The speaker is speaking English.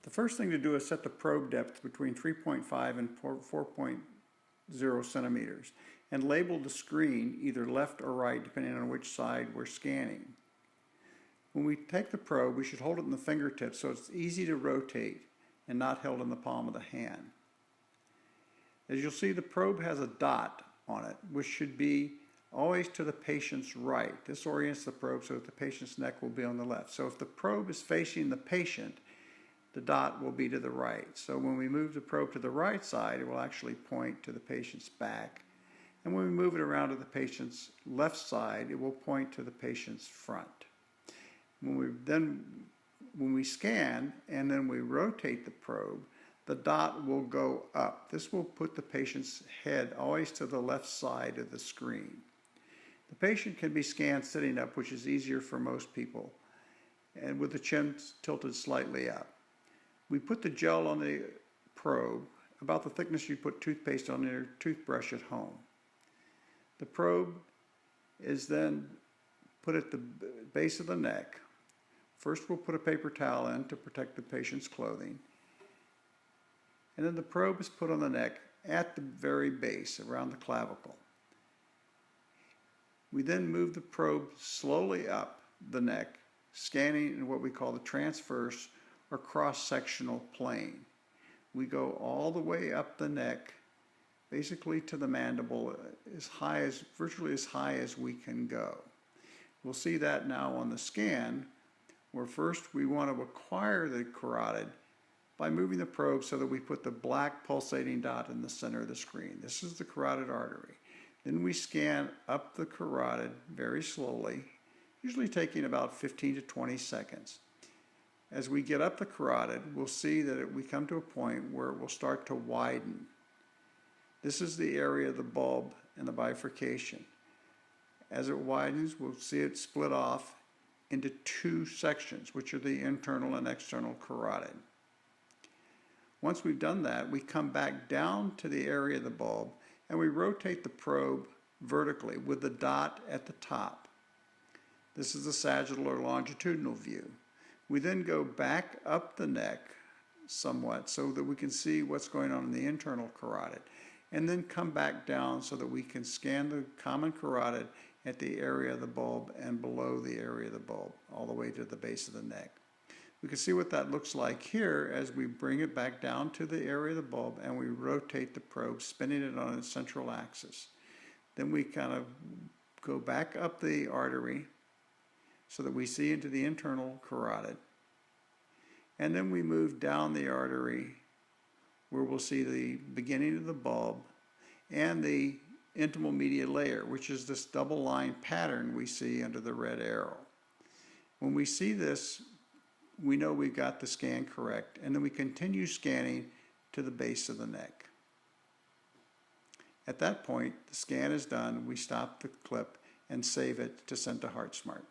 The first thing to do is set the probe depth between 3.5 and 4.0 centimeters and label the screen either left or right depending on which side we're scanning. When we take the probe, we should hold it in the fingertips so it's easy to rotate and not held in the palm of the hand. As you'll see, the probe has a dot on it, which should be always to the patient's right. This orients the probe so that the patient's neck will be on the left. So if the probe is facing the patient, the dot will be to the right. So when we move the probe to the right side, it will actually point to the patient's back. And when we move it around to the patient's left side, it will point to the patient's front. When we scan and then we rotate the probe, the dot will go up. This will put the patient's head always to the left side of the screen. The patient can be scanned sitting up, which is easier for most people, and with the chin tilted slightly up. We put the gel on the probe about the thickness you put toothpaste on your toothbrush at home. The probe is then put at the base of the neck. First, we'll put a paper towel in to protect the patient's clothing. And then the probe is put on the neck at the very base, around the clavicle. We then move the probe slowly up the neck, scanning in what we call the transverse or cross-sectional plane. We go all the way up the neck, basically to the mandible, virtually as high as we can go. We'll see that now on the scan, where first we want to acquire the carotid by moving the probe so that we put the black pulsating dot in the center of the screen. This is the carotid artery. Then we scan up the carotid very slowly, usually taking about 15 to 20 seconds. As we get up the carotid, we'll see that we come to a point where it will start to widen. This is the area of the bulb and the bifurcation. As it widens, we'll see it split off into two sections, which are the internal and external carotid. Once we've done that, we come back down to the area of the bulb and we rotate the probe vertically with the dot at the top. This is the sagittal or longitudinal view. We then go back up the neck somewhat so that we can see what's going on in the internal carotid, and then come back down so that we can scan the common carotid at the area of the bulb and below the area of the bulb, all the way to the base of the neck. We can see what that looks like here as we bring it back down to the area of the bulb and we rotate the probe, spinning it on its central axis. Then we kind of go back up the artery so that we see into the internal carotid. And then we move down the artery where we'll see the beginning of the bulb and the intimal media layer, which is this double line pattern we see under the red arrow. When we see this, we know we've got the scan correct, and then we continue scanning to the base of the neck. At that point, the scan is done, we stop the clip and save it to send to HeartSmart.